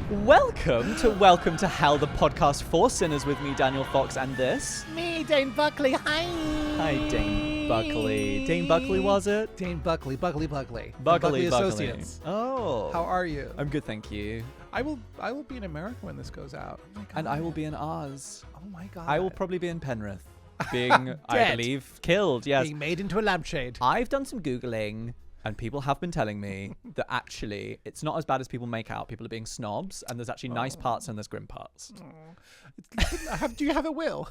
Welcome to Hell, the podcast for sinners with me, Daniel Fox, and this... Me, Dane Buckley. Hi. Hi, Dane Buckley. Dane Buckley, was it? Dane Buckley. Buckley Associates. Oh. How are you? I'm good, thank you. I will be in America when this goes out. Oh my God. And I will be in Oz. Oh my God. I will probably be in Penrith. Being, I believe, killed, yes. Being made into a lampshade. I've done some Googling, and people have been telling me that actually it's not as bad as people make out. People are being snobs, and there's actually nice parts and there's grim parts. Do you have a will?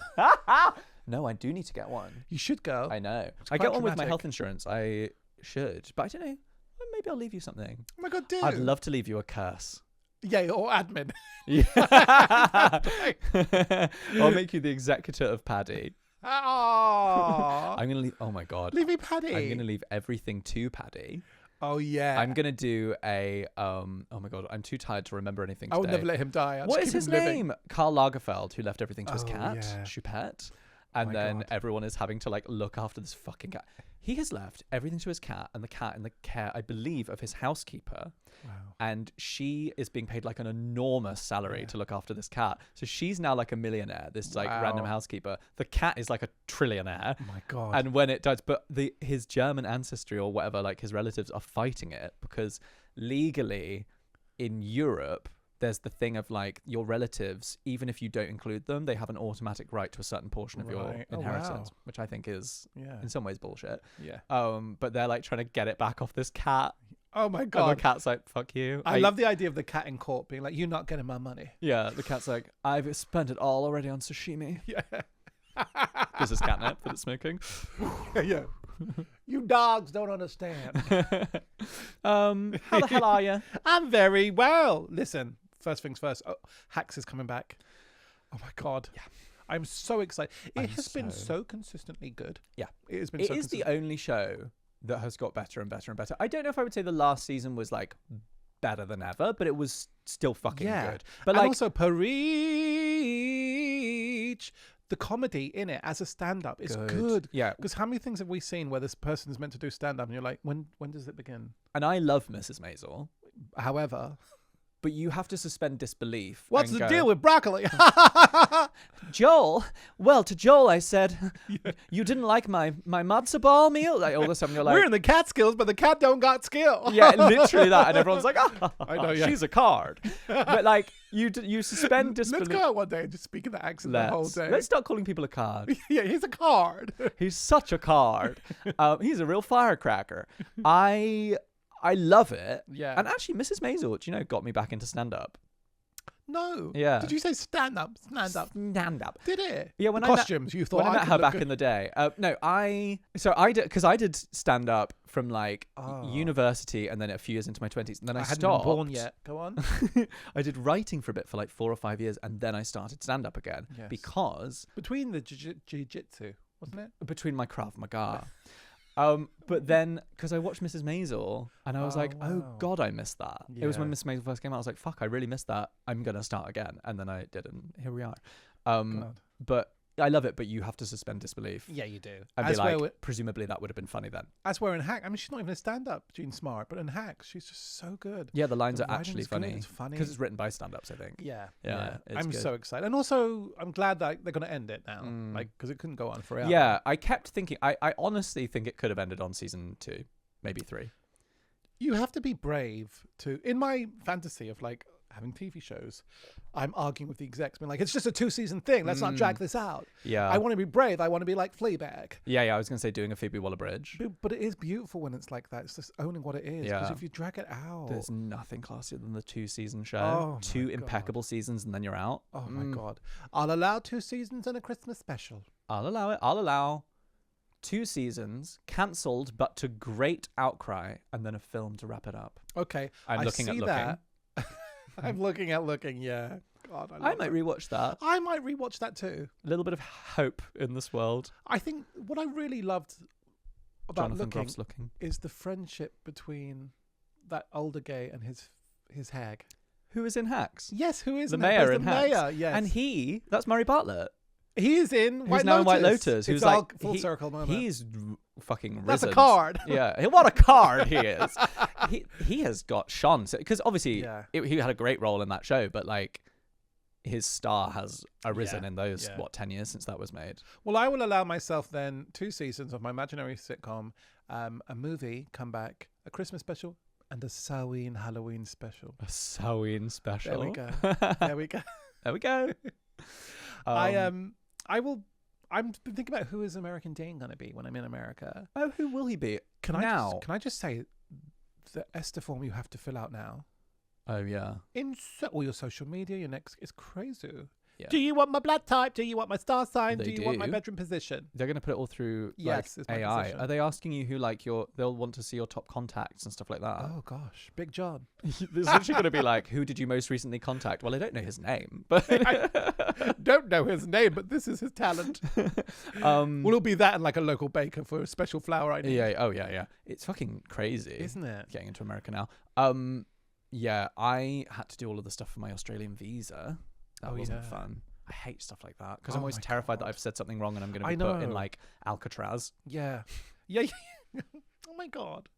No, I do need to get one. You should go. I know. It's I quite get one with my dramatic. health insurance. I should, but I don't know. Maybe I'll leave you something. Oh my God, dude. I'd love to leave you a curse. Yeah, or admin. Yeah. I'll make you the executor of Paddy. Oh. I'm gonna leave. Oh my God. Leave me Paddy. I'm gonna leave everything to Paddy. Oh yeah. I'm gonna do a. Oh my God. I'm too tired to remember anything today. I would never let him die. I'll What just is keep his him living. name? Karl Lagerfeld, who left everything to his Oh, cat, yeah. Choupette. And my then God. everyone is having to like look after this fucking cat. He has left everything to his cat, and the cat in the care, I believe, of his housekeeper. Wow. And she is being paid like an enormous salary to look after this cat. So she's now like a millionaire, this like random housekeeper. The cat is like a trillionaire. Oh my God. And when it dies, but his German ancestry or whatever, like his relatives are fighting it because legally in Europe, there's the thing of like your relatives, even if you don't include them, they have an automatic right to a certain portion of your Right. Oh, inheritance, wow. which I think is Yeah. in some ways bullshit. Yeah. But they're like trying to get it back off this cat. Oh my And God. the cat's like, fuck you. I love the idea of the cat in court being like, "You're not getting my money." Yeah, the cat's like, I've spent it all already on sashimi. Yeah. This is catnip that it's smoking. Yeah. You dogs don't understand. How the hell are you? I'm very well. Listen, first things first. Oh, Hacks is coming back. Oh my God. Yeah. I'm so excited. It I'm has been so- so consistently good. Yeah. It has been It so is the consistent. only show that has got better and better and better. I don't know if I would say the last season was like better than ever, but it was still fucking good. But and like, also Preach. The comedy in it as a stand-up is good. Yeah. Because how many things have we seen where this person is meant to do stand-up and you're like, when does it begin? And I love Mrs. Maisel, However, but you have to suspend disbelief. what's and the go, deal with broccoli? Joel? Well, to Joel, I said, you didn't like my matzo ball meal? Like all of a sudden you're like, We're in the cat skills, but the cat don't got skill. yeah, literally that. And everyone's like, I know, yeah. she's a card. But like, you suspend disbelief. Let's go out one day and just speak in the accent the whole day. Let's start calling people a card. Yeah, he's a card. He's such a card. He's a real firecracker. I love it. Yeah. And actually, Mrs. Maisel, do you know, got me back into stand-up. No. Yeah. Did you say stand-up? Stand-up. Stand-up. Did it? Yeah, when Costumes, you thought when I met could her look back good. in the day. No, I did, because I did stand-up from like university and then a few years into my 20s. And then I hadn't stopped. been born yet. Go on. I did writing for a bit for like 4 or 5 years. And then I started stand-up again. Yes. Because Between the jiu-jitsu, wasn't it? between my Krav Maga. But then, because I watched Mrs. Maisel, and I was like, oh wow. God, I missed that. It was when Yeah. Mrs. Maisel first came out. I was like, fuck, I really missed that. I'm going to start again. And then I did, and here we are. God. But I love it, but you have to suspend disbelief. Yeah, you do. And be As like, we're, presumably that would have been funny then. as we're in Hack, I mean, she's not even a stand-up, Jean Smart, but in Hacks, she's just so good. Yeah, the lines The are actually writing's good, funny. it's funny. Because it's written by stand-ups, I think. Yeah, Yeah, it's I'm good. so excited, and also I'm glad that they're going to end it now, like because it couldn't go on forever. Yeah, I kept thinking, I honestly think it could have ended on season 2, maybe 3. You have to be brave to. In my fantasy of like having TV shows, I'm arguing with the execs, being like, "It's just a 2-season thing. Let's not drag this out." Yeah. I want to be brave. I want to be like Fleabag. Yeah, I was going to say doing a Phoebe Waller-Bridge. But it is beautiful when it's like that. It's just owning what it is. Because Yeah. if you drag it out, There's nothing classier than the 2-season show. Oh, 2 my impeccable seasons and then you're out. oh my God, I'll allow 2 seasons and a Christmas special. I'll allow it. I'll allow 2 seasons, cancelled, but to great outcry, and then a film to wrap it up. Okay, I'm I looking at see looking. that. I'm looking at looking. Yeah, God, I might rewatch that. I might rewatch that too. A little bit of hope in this world. I think what I really loved about Jonathan looking Groff's looking. is the friendship between that older gay and his hag. Who is in Hacks? Yes, who is The in mayor the in Hacks. mayor, yes. And that's Murray Bartlett. He is in Who's White now Lotus. in White Lotus. It's Who's all like full circle moment. He's fucking risen. That's a card. Yeah, what a card he is. He has got shone because obviously he had a great role in that show, but like his star has arisen in those 10 years since that was made. Well, I will allow myself then 2 seasons of my imaginary sitcom, a movie comeback, a Christmas special, and a Samhain Halloween special. A Samhain special. There we go. There we go. There we go. I'm thinking about who is American Dane going to be when I'm in America. Oh, who will he be? Can I just say the Esther form you have to fill out now? Oh yeah. In all your social media, your next is crazy. Yeah. Do you want my blood type? Do you want my star sign? They do you want my bedroom position? They're going to put it all through Yes, it's my AI. position. Are they asking you who like they'll want to see your top contacts and stuff like that? Oh gosh, Big John. There's literally going to be like, who did you most recently contact? Well, I don't know his name, but I don't know his name, but this is his talent. Will it be that and like a local baker for a special flour I need? Yeah. Oh yeah. It's fucking crazy, isn't it? Getting into America now. Yeah, I had to do all of the stuff for my Australian visa. That wasn't fun. I hate stuff like that because I'm always terrified that I've said something wrong and I'm going to be put in like Alcatraz. Yeah. Oh my God.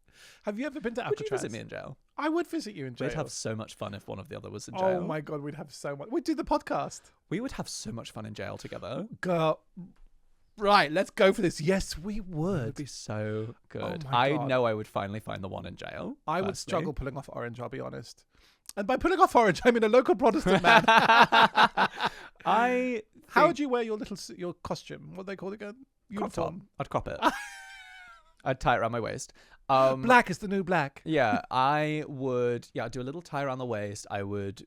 Have you ever been to Alcatraz? Would you visit me in jail? I would visit you in jail. We'd have so much fun if one of the other was in jail. Oh my God, we'd have so much. We'd do the podcast. We would have so much fun in jail together. Girl. Right, let's go for this. Yes, we would. It would be so good. Oh my God. I know I would finally find the one in jail. I would struggle pulling off Orange, I'll be honest. And by pulling off Orange, I mean a local Protestant man. How would you wear your costume? What do they call it again? Uniform. I'd crop it. I'd tie it around my waist. Black is the new black. Yeah, I would. Yeah, I'd do a little tie around the waist. I would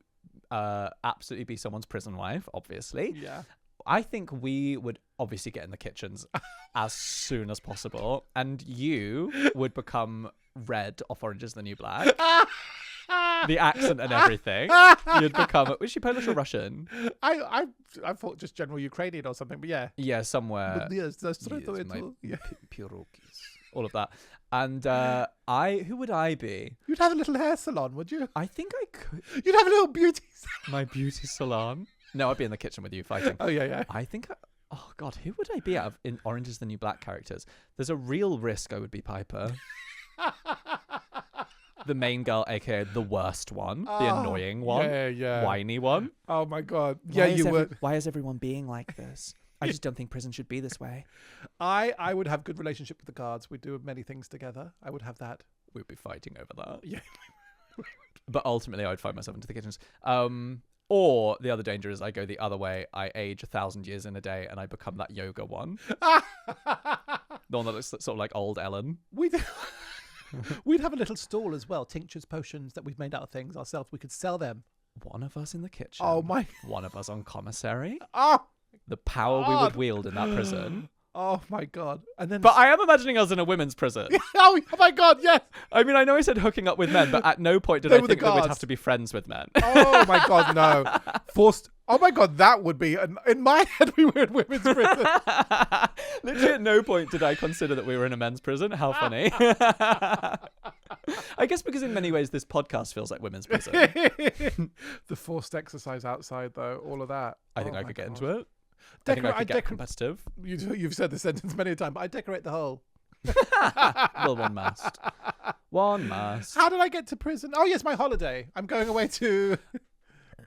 absolutely be someone's prison wife, obviously. Yeah. I think we would obviously get in the kitchens as soon as possible, and you would become red off Orange is the New Black. The accent and everything. You'd become. Was she Polish or Russian? I thought just general Ukrainian or something, but yeah. Yeah, somewhere. Yes, that's all of that. And who would I be? You'd have a little hair salon, would you? I think I could. You'd have a little beauty salon. My beauty salon. No, I'd be in the kitchen with you fighting. Oh yeah. I think. Oh God, who would I be out of in Orange is the New Black characters? There's a real risk I would be Piper. The main girl, aka the worst one, the annoying one, whiny one. Oh my God, yeah, you would. Why is everyone being like this? I just don't think prison should be this way. I would have good relationship with the guards. We'd do many things together. I would have that. We'd be fighting over that. Yeah. But ultimately, I would find myself into the kitchens. Or the other danger is I go the other way. I age 1,000 years in a day, and I become that yoga one. The one that looks sort of like old Ellen. We'd have a little stall as well. Tinctures, potions that we've made out of things ourselves. We could sell them. One of us in the kitchen. Oh my! One of us on commissary. Oh, the power we would wield in that prison. Oh my God! And then, but I am imagining us in a women's prison. Oh my God! Yes. I mean, I know I said hooking up with men, but at no point did I think that we'd have to be friends with men. Oh my God! No, forced. Oh my God! That would be in my head. We were in women's prison. Literally, at no point did I consider that we were in a men's prison. How funny! I guess because in many ways this podcast feels like women's prison. The forced exercise outside, though, all of that. I think I could get into it. I think I could get competitive. You've said the sentence many a time, but I decorate the whole. Well, one must. One must. How did I get to prison? Oh, yes, my holiday. I'm going away to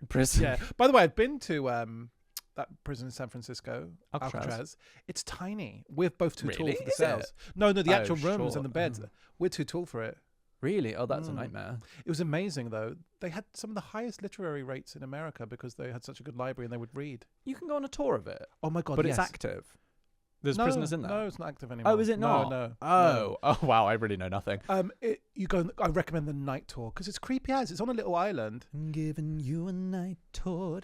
prison. Yeah. By the way, I'd been to that prison in San Francisco, Alcatraz. It's tiny. We're both too tall for the Is cells. it? No, the actual rooms and the beds. We're too tall for it. Really? Oh, that's a nightmare. It was amazing, though. They had some of the highest literary rates in America because they had such a good library and they would read. You can go on a tour of it. Oh my God! But yes. it's active. There's prisoners in there. No, it's not active anymore. Oh, is it not? No. Oh, wow! I really know nothing. You go. I recommend the night tour because it's creepy as. It's on a little island. I'm giving you a night tour.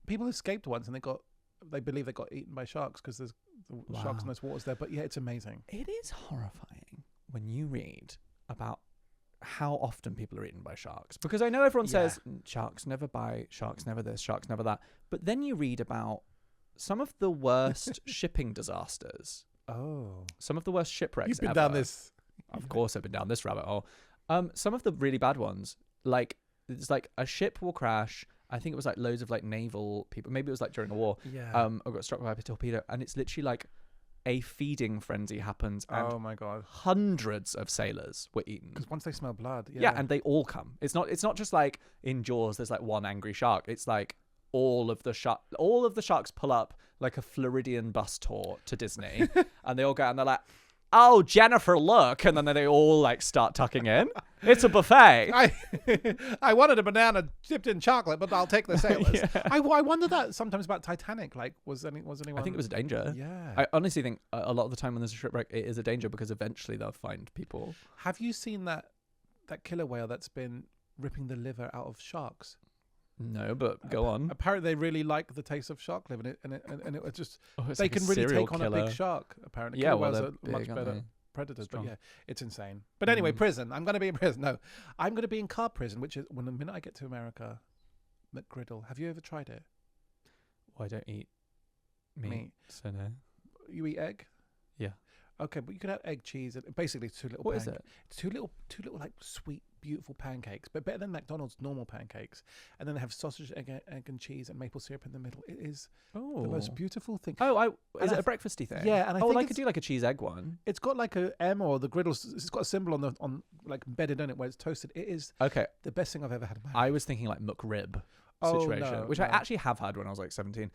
People escaped once and they believe they got eaten by sharks because there's sharks and there's waters there. But yeah, it's amazing. It is horrifying when you read about how often people are eaten by sharks, because I know everyone says sharks never bite, sharks never this, sharks never that, but then you read about some of the worst shipping disasters. Some of the worst shipwrecks. You've been ever. down this. Of course, I've been down this rabbit hole. Some of the really bad ones, like it's like a ship will crash. I think it was like loads of like naval people. Maybe it was like during a war. Yeah. Or got struck by a torpedo, and it's literally like a feeding frenzy happens, and Oh my god! hundreds of sailors were eaten. Because once they smell blood, Yeah, and they all come. It's not just like in Jaws. There's like one angry shark. It's like all of the sharks pull up like a Floridian bus tour to Disney, and they all go and they're like, "Oh, Jennifer, look!" And then they all like start tucking in. It's a buffet. I wanted a banana dipped in chocolate, but I'll take the sailors. Yeah. I wonder that sometimes about Titanic. Like, was anyone? I think it was a danger. Yeah. I honestly think a lot of the time when there's a shipwreck, it is a danger because eventually they'll find people. Have you seen that killer whale that's been ripping the liver out of sharks? No, but go on. Apparently, they really like the taste of shark liver, and it was just It's they like a can really serial take on killer. a big shark. Apparently, Yeah, killer well, whales they're are much big, aren't better they? predators. Strong. But yeah, it's insane. But anyway, Mm. prison. I'm going to be in prison. No, I'm going to be in car prison, which is when the minute I get to America, McGriddle. Have you ever tried it? Well, I don't eat meat, so no. You eat egg? Yeah. Okay, but you can have egg, cheese, and basically two little. What is it? It's two little like sweet, beautiful pancakes, but better than McDonald's normal pancakes. And then they have sausage, egg and cheese, and maple syrup in the middle. It is Oh. the most beautiful thing. Oh, is And it a breakfasty thing? Yeah, and I oh, think well, I it's- could do like a cheese egg one. It's got like a M or the griddle. It's got a symbol on like embedded in it where it's toasted. It is Okay, the best thing I've ever had in my life. I was thinking like McRib Oh, situation, no, which I no. actually have had when I was like 17.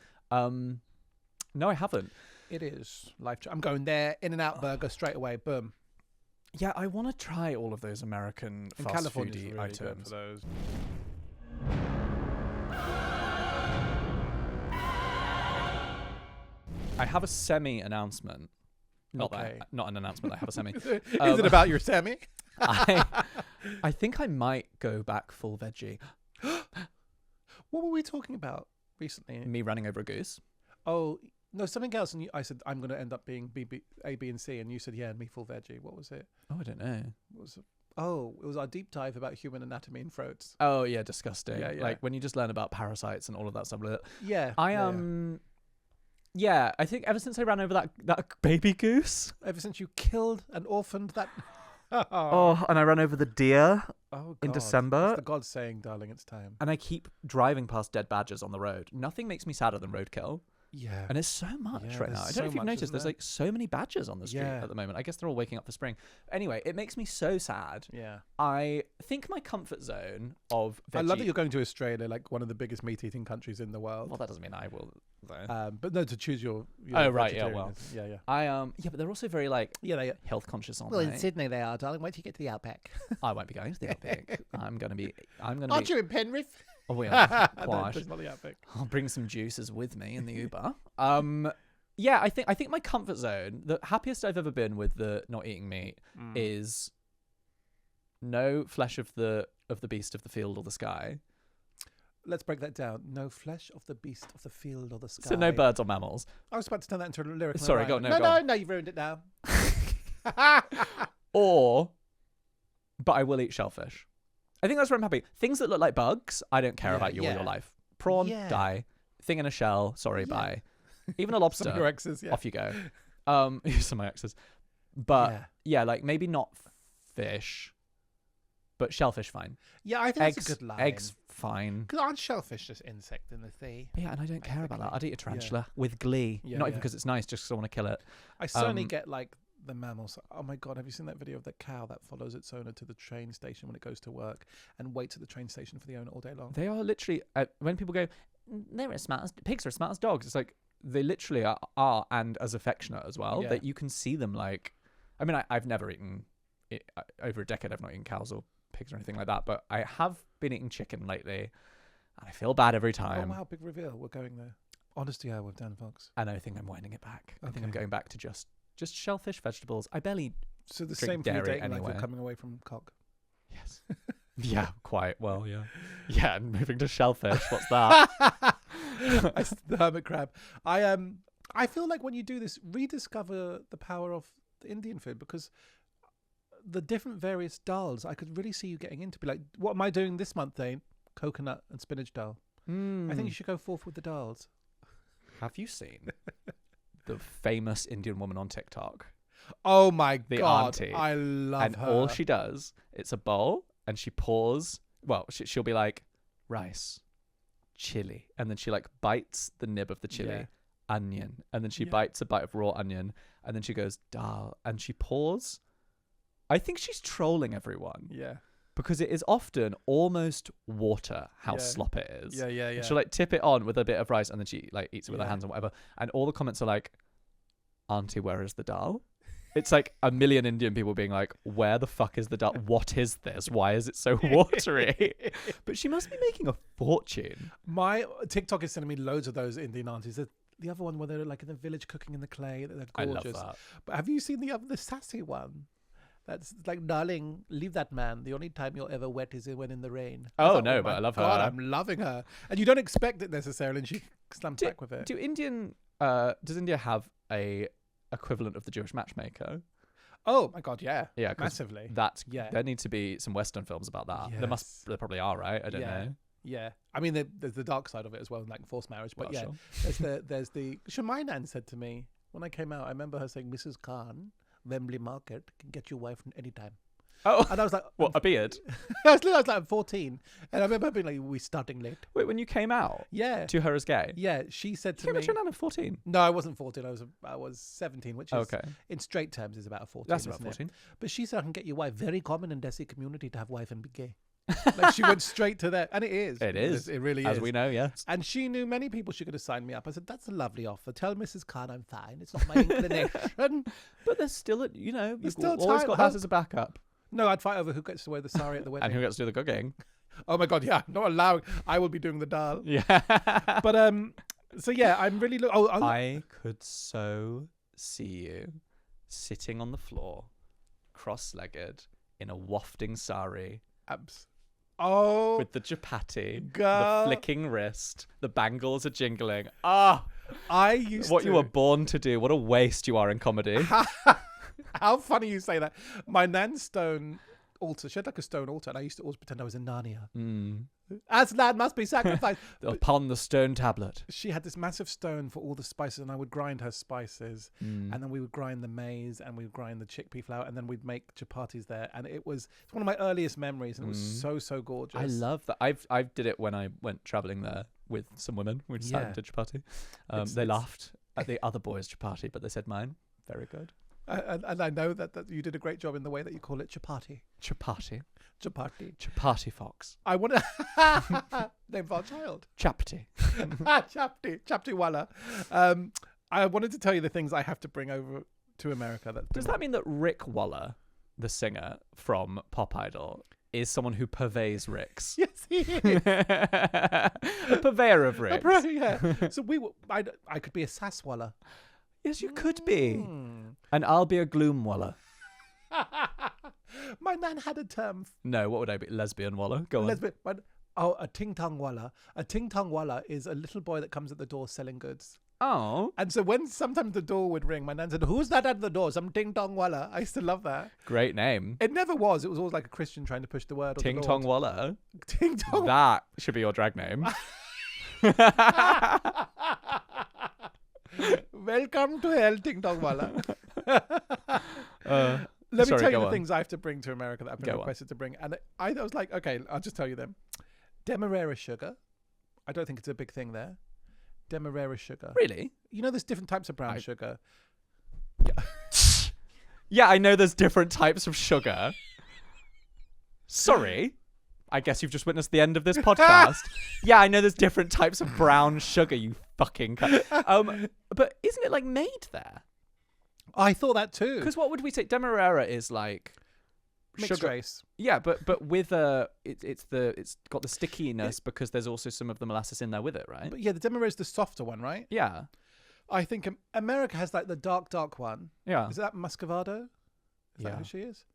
No, I haven't. It is life. I'm going there. In-N-Out burger straight away. Boom. Yeah, I want to try all of those American In fast California, foody really items. good for those. I have a semi-announcement. Not Okay. not an announcement. I have a semi. Is it about your semi? I think I might go back full veggie. What were we talking about recently? Me running over a goose. Oh no, something else. And I said I'm going to end up being A, B, and C, and you said yeah, me full veggie. What was it? Oh, I don't know. What was it? Oh, it was our deep dive about human anatomy and throats. Oh yeah, disgusting. Yeah, yeah. Like when you just learn about parasites and all of that stuff. Yeah. Yeah, I think ever since I ran over that baby goose. Ever since you killed and orphaned that. Oh, and I ran over the deer Oh, in God. December. It's the God saying, darling, it's time. And I keep driving past dead badgers on the road. Nothing makes me sadder than roadkill. Yeah. And it's so much Yeah, right now. there's I don't so know if you've much, noticed, isn't there's there? like so many badgers on the street Yeah. at the moment. I guess they're all waking up for spring. Anyway, it makes me so sad. Yeah. I think my comfort zone of veggie... I love that you're going to Australia, like one of the biggest meat-eating countries in the world. Well, that doesn't mean I will, though. But no, to choose your Oh, right, yeah, well. Yeah. Yeah, but they're also very, like, Yeah, they health conscious, aren't Well, they? in Sydney they are, darling. Wait till you get to the outback. I won't be going to the outback. I'm going to be... Aren't you in Penrith? Oh, yeah. No, Quash. that's not the outback. I'll bring some juices with me in the Uber. Yeah, I think my comfort zone, the happiest I've ever been with the not eating meat, is no flesh of the beast of the field or the sky. Let's break that down. No flesh of the beast of the field or the sky. So no birds or mammals. I was about to turn that into a lyric. Sorry, go on, no, go on. No, you've ruined it now. But I will eat shellfish. I think that's where I'm happy. Things that look like bugs, I don't care Yeah, about you all yeah. your life. Prawn, Yeah. die. Thing in a shell, sorry, Yeah. bye. Even a Some lobster, of your exes, yeah. off you go. Some of my exes. But yeah, like maybe not fish, but shellfish fine. Yeah, I think that's a good line. Eggs fine. Because aren't shellfish just insect in the sea? Yeah, and I don't care about that. I'd eat a Basically. tarantula with glee. Yeah, Not even yeah. because it's nice, just because I want to kill it. I certainly Um, get like the mammals. Oh my God, have you seen that video of the cow that follows its owner to the train station when it goes to work and waits at the train station for the owner all day long? They are literally, when people go, they're as smart as, pigs are as smart as dogs. It's like, they literally are and as affectionate as well, Yeah. that you can see them like, I mean, I've never eaten, over a decade I've not eaten cows or pigs or anything like that, but I have been eating chicken lately, and I feel bad every Oh time. wow, big reveal. We're going there. Honesty Hour with Dan Fox. And I think I'm winding it back. I think I'm Okay. going back to just shellfish, vegetables. I barely, So the Drink same for your dairy dating life. anyway. You're coming away from cock. yes. Yeah, quite well, yeah. Yeah, and moving to shellfish, what's that? The hermit crab. I feel like when you do this, rediscover the power of the Indian food, because the different various dals, I could really see you getting into. Be like, what am I doing this month, Dane? Coconut and spinach dal. I think you should go forth with the dals. Have you seen the famous Indian woman on TikTok? Oh my The God, auntie. I love And her. all she does, it's a bowl, and she pours. Well, she'll be like rice, chili, and then she like bites the nib of the chili, Yeah. onion. And then she Yeah. bites a bite of raw onion. And then she goes, dal. And she pours. I think she's trolling everyone. Yeah. Because it is often almost water how Yeah. slop it is. Yeah. And she'll like tip it on with a bit of rice and then she like eats it with her Yeah. hands and whatever. And all the comments are like, Auntie, where is the dal? It's like a million Indian people being like, where the fuck is the dal? What is this? Why is it so watery? But she must be making a fortune. My TikTok is sending me loads of those Indian aunties. The other one where they're like in the village cooking in the clay. They're gorgeous. I love that. But have you seen the sassy one? That's like, darling, leave that man. The only time you're ever wet is when in the rain. Oh, Like, no, my but I love God, her. I'm loving her. And you don't expect it necessarily, and she slams back with it. Does India have a equivalent of the Jewish matchmaker? Oh my God, yeah. Yeah, 'cause massively. Yeah. There need to be some Western films about that. Yes. There probably are, right? I don't know. Yeah. I mean, there's the dark side of it as well, like forced marriage. But Well, sure. there's the. My nan said to me when I came out, I remember her saying, Mrs. Khan, Wembley Market can get your wife anytime. Oh, And I was like, what, a beard? I was like, I'm 14. And I remember her being like, we're starting late. Wait, when you came out Yeah. to her as gay? Yeah. She said You to came out me. to your nan at 14? No, I wasn't 14. I was 17, which is Okay. in straight terms is about 14. That's about isn't it? 14. But she said I can get your wife. Very common in Desi community to have wife and be gay. Like she went straight to that, and it is. It is. It really As is. we know, yes. And she knew many people she could have signed me up. I said, that's a lovely offer. Tell Mrs. Khan I'm fine. It's not my inclination. But there's still, you've still always time, got that hope. as a backup. No, I'd fight over who gets to wear the sari at the wedding. And who gets to do the cooking? Oh my God, yeah. Not allowing. I will be doing the dal. Yeah. But, so yeah, I'm really... I could so see you sitting on the floor, cross-legged, in a wafting sari, abs. Oh, with the chapati, girl. the flicking wrist, the bangles are jingling. Ah, I used what to... you were born to do. What a waste you are in comedy. How funny you say that. My nan's stone altar, she had like a stone altar, and I used to always pretend I was in Narnia. Aslan must be sacrificed. Upon the stone tablet. She had this massive stone for all the spices, and I would grind her spices, and then we would grind the maize, and we would grind the chickpea flour, and then we'd make chapatis there. And it's one of my earliest memories, and it was so gorgeous. I love that. I did it when I went traveling there with some women. We sat and did chapati. They laughed at the other boys' chapati, but they said mine. Very good. And I know that you did a great job in the way that you call it chapati. Chapati. Chapati. Chapati fox. I want to name for our child. Chapati. Chapati wala. I wanted to tell you the things I have to bring over to America. Does that mean that Rick Waller, the singer from Pop Idol, is someone who purveys Ricks? Yes, he is. A purveyor of Ricks. Yeah. So I could be a sasswalla. Yes, you could be. And I'll be a gloom Waller. My nan had a term. No, what would I be? Lesbian Waller. Go on. Lesbian. A ting tong walla. A ting tong walla is a little boy that comes at the door selling goods. Oh. And so when sometimes the door would ring, my nan said, "Who's that at the door? Some ting tong walla." I used to love that. Great name. It never was. It was always like a Christian trying to push the word. Ting Tong Waller. Ting tong. That should be your drag name. Welcome to hell, ting tong walla. Let me tell you the things I have to bring to America that I've been requested to bring. And I was like, okay, I'll just tell you them. Demerara sugar. I don't think it's a big thing there. Demerara sugar. Really? You know there's different types of brown sugar. Yeah, I know there's different types of sugar. Sorry. I guess you've just witnessed the end of this podcast. Yeah, I know there's different types of brown sugar, you fucking but isn't it like made there? I thought that too. Because what would we say? Demerara is like mixed sugar. race. Yeah, but with it's got the stickiness because there's also some of the molasses in there with it, right? But yeah, the Demerara is the softer one, right? Yeah. I think America has like the dark one. Yeah. Is that Muscovado? Is that who she is?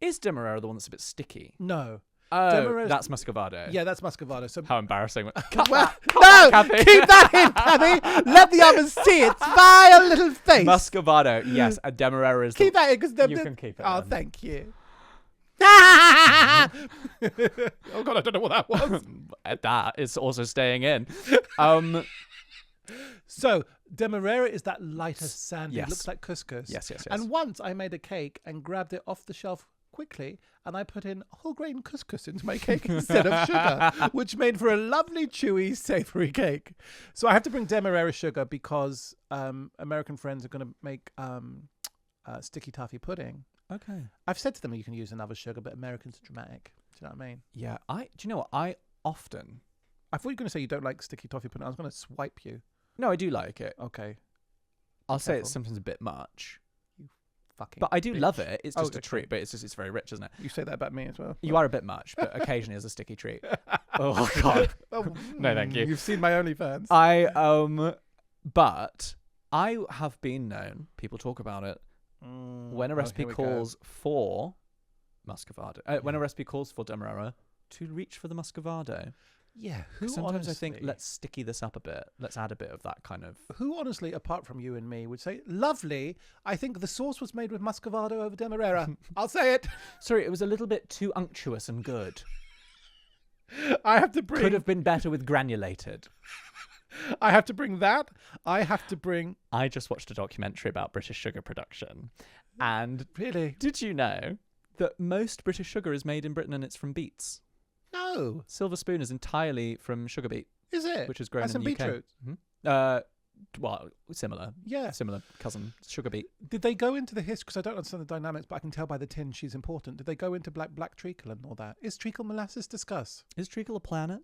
Is Demerara the one that's a bit sticky? No. Oh, that's Muscovado. Yeah, that's Muscovado. So how embarrassing. No, Cut keep that, that in, Kathy. Let the others see its vile little face. Muscovado, yes. And Demerara is keep that in because you can keep it. Oh, then. thank you. Oh God, I don't know what that was. That is also staying in. So Demerara is that lighter sandy. Yes. It looks like couscous. Yes. And once I made a cake and grabbed it off the shelf quickly and I put in whole grain couscous into my cake instead of sugar, which made for a lovely, chewy, savoury cake. So I have to bring demerara sugar because American friends are going to make sticky toffee pudding. Okay. I've said to them you can use another sugar, but Americans are dramatic. Do you know what I mean? Yeah. Do you know what? I often... I thought you were going to say you don't like sticky toffee pudding. I was going to swipe you. No, I do like it. Okay. I'll say careful. it's sometimes a bit much. Fucking But I do bitch. love it. It's just a okay. treat, but it's very rich, isn't it? You say that about me as well. You are a bit much, but occasionally as a sticky treat. Oh, God. No, thank you. You've seen my OnlyFans. But I have been known, people talk about it, when a recipe calls for muscovado, when a recipe calls for demerara, to reach for the muscovado. Yeah. Sometimes I think, let's sticky this up a bit. Let's add a bit of that kind of... Who honestly, apart from you and me, would say, lovely, I think the sauce was made with muscovado over demerara. I'll say it. Sorry, it was a little bit too unctuous and good. I have to bring... Could have been better with granulated. I have to bring that. I have to bring... I just watched a documentary about British sugar production. And Really? did you know that most British sugar is made in Britain and it's from beets? No. Silver Spoon is entirely from sugar beet, Is it? which is grown As in the UK. beetroot? Well, similar. Yeah. Similar cousin, sugar beet. Did they go into the history? Because I don't understand the dynamics, but I can tell by the tin she's important. Did they go into black treacle and all that? Is treacle molasses? Discuss. Is treacle a planet?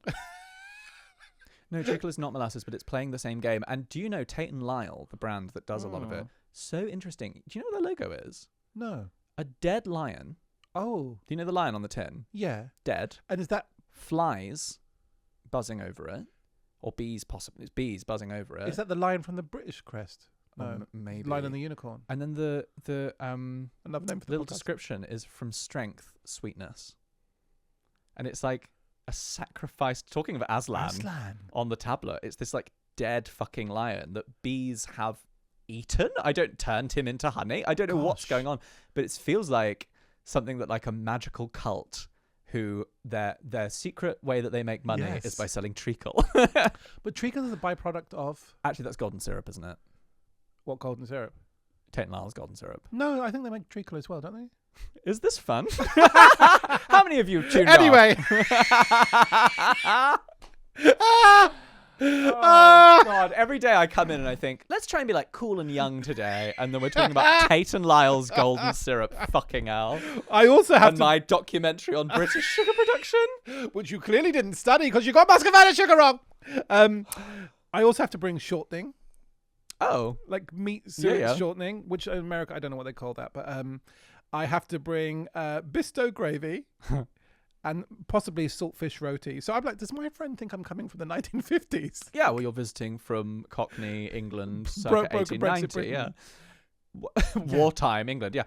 No, treacle is not molasses, but it's playing the same game. And do you know Tate & Lyle, the brand that does a lot of it? So interesting. Do you know what their logo is? No. A dead lion. Oh. Do you know the lion on the tin? Yeah. Dead. And is that... Flies buzzing over it. Or bees, possibly. It's bees buzzing over it. Is that the lion from the British crest? No. Maybe. Lion and the unicorn. And then the Another name for the little podcast. description is from strength, sweetness. And it's like a sacrifice. Talking of Aslan on the tablet, it's this like dead fucking lion that bees have eaten. I don't turned him into honey. I don't know what's going on, but it feels like something that like a magical cult who their secret way that they make money is by selling treacle. But treacle is a byproduct of... Actually, that's golden syrup, isn't it? What, golden syrup? Tate & Lyle's golden syrup. No, I think they make treacle as well, don't they? Is this fun? How many of you have tuned Anyway. Oh, God. Every day I come in and I think, let's try and be like cool and young today. And then we're talking about Tate & Lyle's golden syrup. Fucking hell. I also have my documentary on British sugar production. which you clearly didn't study because you got muscovado sugar wrong. I also have to bring shortening. Oh. Like meat syrup shortening, which in America, I don't know what they call that. But I have to bring Bisto gravy. And possibly saltfish roti. So I'm like, does my friend think I'm coming from the 1950s? Yeah, well, you're visiting from Cockney, England, circa 1890. Yeah. Wartime England, yeah.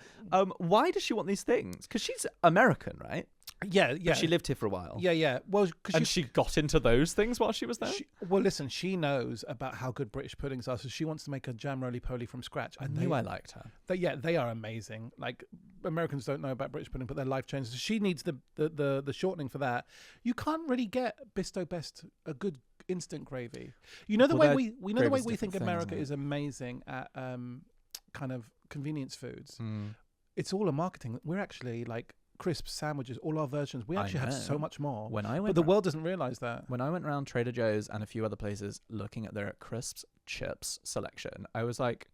Why does she want these things? Because she's American, right? Yeah. But she lived here for a while. Yeah. Well, and she got into those things while she was there? Listen, she knows about how good British puddings are, so she wants to make a jam roly-poly from scratch. I knew I liked her. They are amazing. Like, Americans don't know about British pudding, but they're life-changing. So she needs the shortening for that. You can't really get Bisto Best a good instant gravy. You know the way we know the way we think America is amazing at kind of convenience foods. It's all a marketing. We're actually like crisps, sandwiches, all our versions. We actually have so much more. But the world doesn't realize that. When I went around Trader Joe's and a few other places looking at their crisps, chips selection, I was like,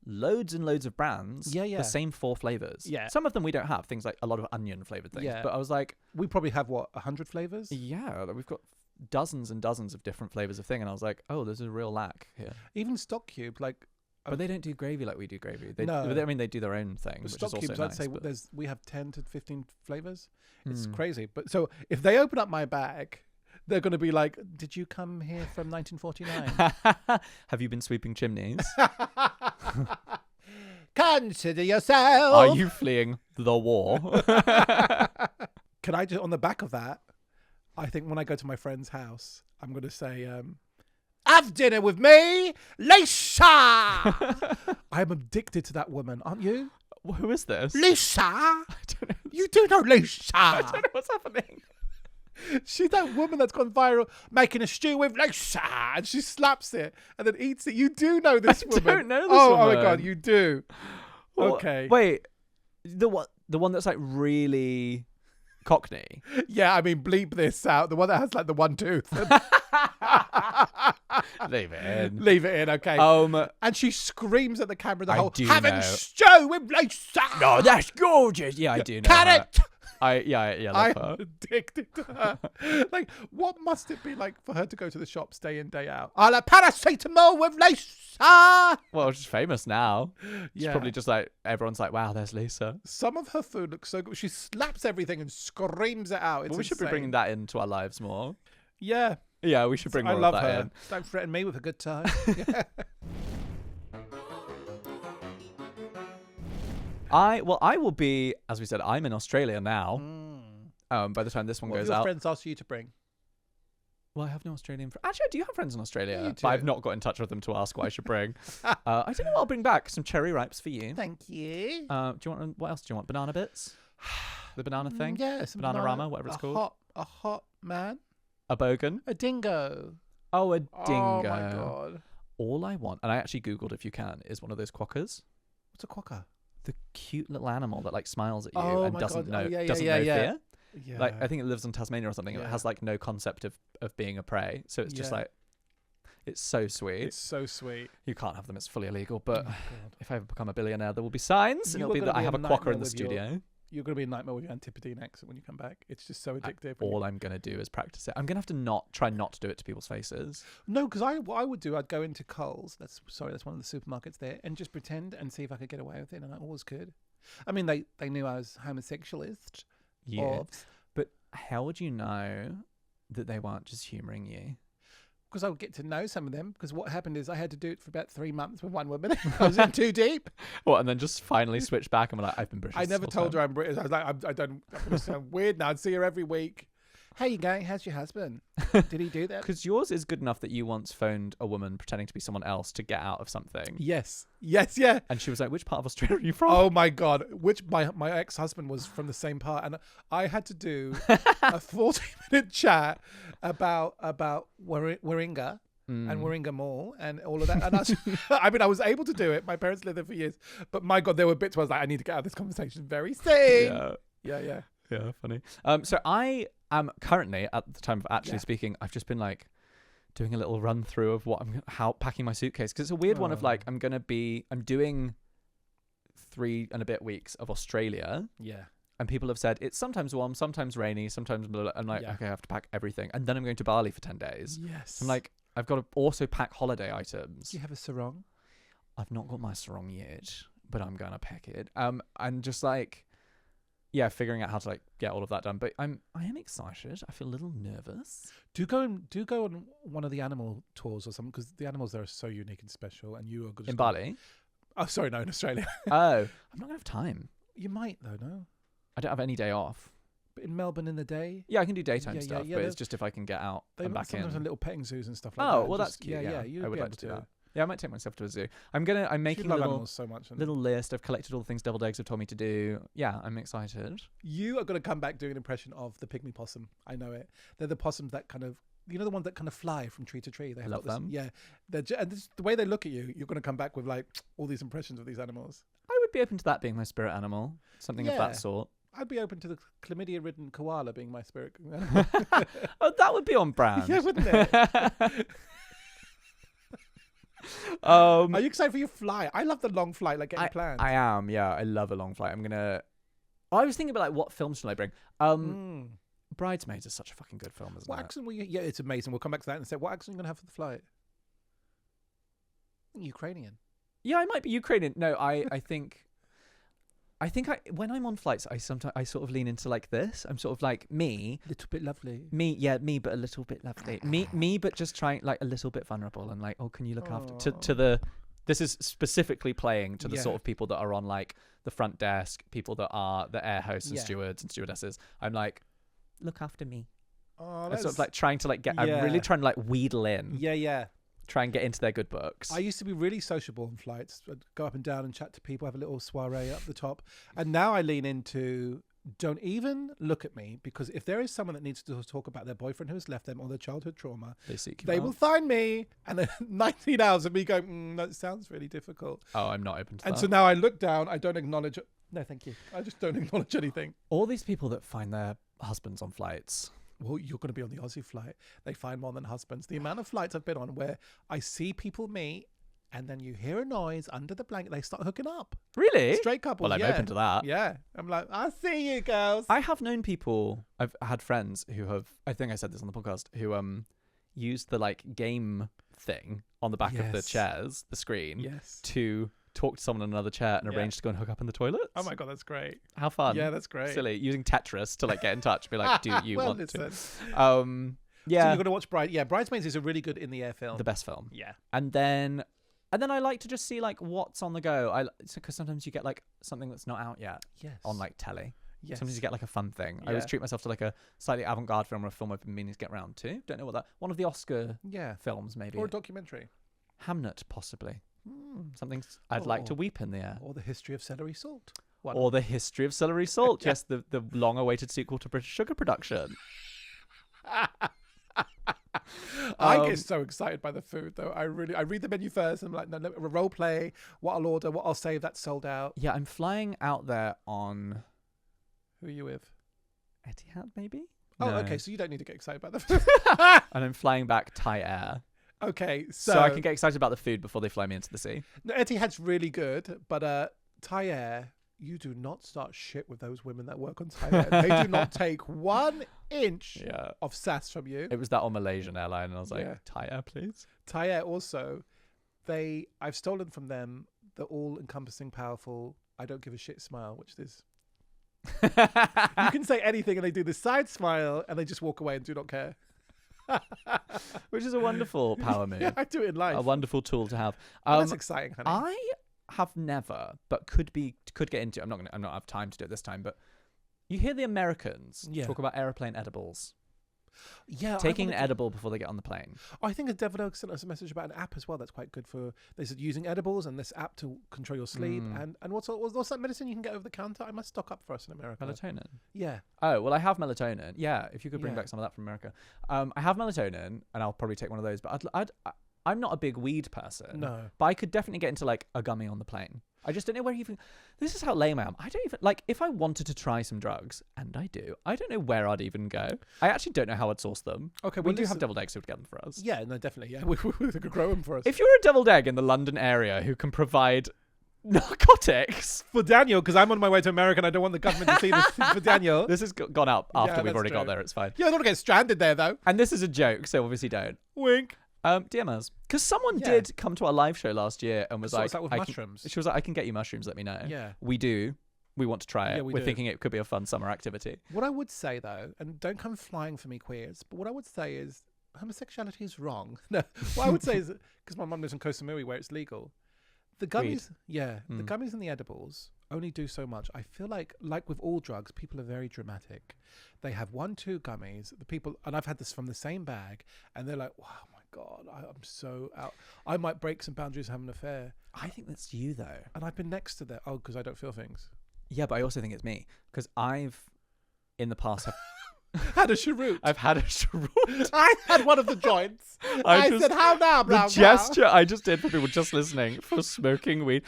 loads and loads of brands. Yeah. The same 4 flavors. Yeah. Some of them we don't have, things like a lot of onion flavored things. Yeah. But I was like, we probably have 100 flavors? Yeah, we've got dozens and dozens of different flavors of thing. And I was like, oh, there's a real lack here. Even Stock Cube, like... But they don't do gravy like we do gravy. They do their own thing, which Stock is Cubes, also I'd nice. say we have 10 to 15 flavors. It's crazy. But so if they open up my bag, they're going to be like, did you come here from 1949? Have you been sweeping chimneys? Consider yourself. Are you fleeing the war? Can I just, on the back of that, I think when I go to my friend's house, I'm going to say, have dinner with me, Lisa. I'm addicted to that woman, aren't you? Who is this? Lisa. I don't know. You do know Lisa. I don't know what's happening. She's that woman that's gone viral making a stew with Lisa, and she slaps it and then eats it. You do know this woman. I don't know this woman. woman. Oh my God, you do. Well, okay. Wait. The what? The one that's like really Cockney. Yeah, I mean, bleep this out. The one that has like the one tooth. Leave it in. Leave it in, okay. And she screams at the camera the whole, having stew with Lisa. No, that's gorgeous. Yeah, I do know. Carrot. I love her. I'm addicted to her. Like, what must it be like for her to go to the shops day in, day out? I'll have paracetamol with Lisa. Well, she's famous now. She's Yeah. probably just like, everyone's like, wow, there's Lisa. Some of her food looks so good. She slaps everything and screams it out. It's Well, we should be insane. bringing that into our lives more. Yeah. Yeah, we should bring more I love of that her. in. Don't threaten me with a good time. Yeah. I will be, as we said, I'm in Australia now. By the time this one What goes have your out. friends asked you to bring? Well, I have no Australian friends. Actually, I do have friends in Australia, Yeah, you but I've do. not got in touch with them to ask what I should bring. I don't know what I'll bring back. Some cherry ripes for you. Thank you. Do you want? What else do you want? Banana bits? The banana thing? Yeah, some Banana-rama, whatever it's called. A hot man. A bogan? A dingo. Oh, a dingo. Oh my god. All I want, and I actually Googled if you can, is one of those quokkas. What's a quokka? The cute little animal that like smiles at you Oh and my doesn't God. Oh, know yeah, doesn't yeah, know yeah. fear. Yeah. Like I think it lives in Tasmania or something. And it Yeah. has like no concept of being a prey. So it's just Yeah. like it's so sweet. It's so sweet. You can't have them, it's fully illegal, but Oh my God. if I ever become a billionaire there will be signs and You it'll are be gonna that I be have a a quokka nightmare in the with your- studio. You're going to be a nightmare with your Antipodean accent when you come back. It's just so addictive. when you- All I'm gonna do is practice it. I'm gonna have to try not to do it to people's faces. No, because what I would do, I'd go into Coles. That's one of the supermarkets there, and just pretend and see if I could get away with it, and I always could. I mean, they knew I was homosexualist. Yeah. But how would you know that they weren't just humouring you? Because I would get to know some of them. Because what happened is I had to do it for about 3 months with one woman. I was in too deep. What, and then just finally switch back and be like, I've been British. I this never whole told time. her I'm British. I was like, I'm going to sound weird now. I'd see her every week. How you going? How's your husband? Did he do that? Because yours is good enough that you once phoned a woman pretending to be someone else to get out of something. Yes. Yes, yeah. And she was like, which part of Australia are you from? Oh my God. Which my ex-husband was from the same part. And I had to do a 40-minute chat about Warringah. And Warringah Mall and all of that. And I was able to do it. My parents lived there for years. But my God, there were bits where I was like, I need to get out of this conversation very soon. Yeah. Yeah, funny. So I am currently, at the time of actually speaking, I've just been like doing a little run through of how packing my suitcase. Because it's a weird one of like, I'm doing 3 and a bit weeks of Australia. Yeah. And people have said it's sometimes warm, sometimes rainy, sometimes blah, blah. I'm like, Yeah. okay, I have to pack everything. And then I'm going to Bali for 10 days. Yes. I'm like, I've got to also pack holiday items. Do you have a sarong? I've not got my sarong yet, but I'm going to pack it. And just like, yeah, figuring out how to like get all of that done. But I am excited. I feel a little nervous. Do go on one of the animal tours or something, because the animals there are so unique and special, and you are good In Bali? Oh, sorry, no, in Australia. Oh, I'm not gonna have time. You might though, no. I don't have any day off. But in Melbourne in the day, Yeah, I can do daytime Yeah, stuff, yeah, but it's just if I can get out they and back sometimes in. have little petting zoos and stuff like Oh, that. well, Just- that's cute. Yeah, you'd I would be like able to do that. Yeah, I might take myself to a zoo. I'm making love a animals so much. And little list. I've collected all the things Deviled Eggs have told me to do. Yeah, I'm excited. you are going to come back doing an impression of the pygmy possum. I know it. They're the possums that kind of, the ones that kind of fly from tree to tree. They have Love got this, them. Yeah, the way they look at you, you're going to come back with like all these impressions of these animals. I would be open to that being my spirit animal, something of Yeah. that sort. I'd be open to the chlamydia-ridden koala being my spirit animal. Oh, that would be on brand. Yeah, wouldn't it? Are you excited for your flight? I love the long flight, like getting planned. I am, yeah. I love a long flight. I was thinking about like what films should I bring? Bridesmaids is such a fucking good film, isn't What it? accent will you? Yeah, it's amazing. We'll come back to that in a sec. What accent are you going to have for the flight? Ukrainian. Yeah, I might be Ukrainian. No, I think when I'm on flights, I sort of lean into like this. I'm sort of like me, Little bit lovely. me, but a little bit lovely. Me, but just trying like a little bit vulnerable and like, oh, can you look after to the. This is specifically playing to the sort of people that are on like the front desk, people that are the air hosts and stewards and stewardesses. I'm like, look after me. Oh, I'm sort of like trying to like get. I'm really trying to like wheedle in. Yeah. Try and get into their good books. I used to be really sociable on flights. I'd go up and down and chat to people, have a little soiree up the top. And now I lean into don't even look at me, because if there is someone that needs to talk about their boyfriend who has left them or their childhood trauma, They will find me. And then 19 hours of me going, that sounds really difficult. Oh, I'm not open to that. And so now I look down, I don't acknowledge No, thank you. I just don't acknowledge anything. All these people that find their husbands on flights. Well, you're going to be on the Aussie flight. They find more than husbands. The amount of flights I've been on where I see people meet and then you hear a noise under the blanket, they start hooking up. Really? Straight couples. Well, I'm open to that. Yeah. I'm like, I see you, girls. I have known people, I've had friends who have, I think I said this on the podcast, who used the like game thing on the back of the chairs, the screen, to talk to someone in another chair and arrange to go and hook up in the toilets. Oh my God, that's great. How fun. Yeah, that's great. Silly. Using Tetris to like get in touch. Be like, do you want to? Yeah. Yeah. So you're going to watch Bridesmaids is a really good in-the-air film. The best film. Yeah. And then I like to just see like what's on the go. Because sometimes you get like something that's not out yet on like telly. Yes. Sometimes you get like a fun thing. I always treat myself to like a slightly avant-garde film or a film I've been meaning to get round to. Don't know what that. One of the Oscar films maybe. Or a documentary. Hamnet possibly. Something I'd like to weep in the air. Or the history of celery salt. Or the history of celery salt. Yes, the long-awaited sequel to British Sugar production. I get so excited by the food though. I read the menu first and I'm like, no, role play, what I'll order, what I'll save, that's sold out. Yeah, I'm flying out there on... Who are you with? Etihad maybe? Oh, No. okay, so you don't need to get excited about the food. And I'm flying back Thai Air. Okay, so I can get excited about the food before they fly me into the sea. No, Etihad's really good, but Thai Air, you do not start shit with those women that work on Thai Air. They do not take 1 inch of sass from you. It was that on Malaysian airline, and I was like, Thai Air, please. Thai Air also, I've stolen from them the all-encompassing, powerful, I don't give a shit smile, which is... you can say anything and they do the side smile and they just walk away and do not care. Which is a wonderful power move. Yeah, I do it in life. A wonderful tool to have. That's exciting, honey. I have never, but could get into. I'm not have time to do it this time. But you hear the Americans talk about airplane edibles. Yeah, taking an edible before they get on the plane. I think a Devil Dog sent us a message about an app as well. That's quite good for. They said using edibles and this app to control your sleep and what's that medicine you can get over the counter? I must stock up for us in America. Melatonin. Yeah. Oh well, I have melatonin. Yeah, if you could bring back some of that from America. I have melatonin, and I'll probably take one of those. But I'm not a big weed person. No. But I could definitely get into like a gummy on the plane. I just don't know where even... This is how lame I am. I don't even... Like, if I wanted to try some drugs, and I do, I don't know where I'd even go. I actually don't know how I'd source them. Okay, we do have deviled eggs who would get them for us. Yeah, no, definitely. Yeah, we could grow them for us. If you're a deviled egg in the London area who can provide narcotics... For Daniel, because I'm on my way to America and I don't want the government to see this for Daniel. This has gone up after we've already got there. It's fine. Yeah, I don't want to get stranded there, though. And this is a joke, so obviously don't. Wink. DM us. Because someone did come to our live show last year and was like... What's that with mushrooms? She was like, I can get you mushrooms, let me know. Yeah. We do. We want to try it. Yeah, We're thinking it could be a fun summer activity. What I would say, though, and don't come flying for me, queers, but what I would say is homosexuality is wrong. No, what I would say is, because my mum lives in Koh Samui where it's legal, the gummies, the gummies and the edibles only do so much. I feel like with all drugs, people are very dramatic. They have 1-2 gummies. The people, and I've had this from the same bag, and they're like, wow, my God, I'm so out. I might break some boundaries and have an affair. I think that's you, though. And I've been next to that. Oh, because I don't feel things. Yeah, but I also think it's me. Because I've, in the past... had a cheroot. I've had a cheroot. I had one of the joints. I said, how now, blah, the gesture I just did for people just listening for smoking weed.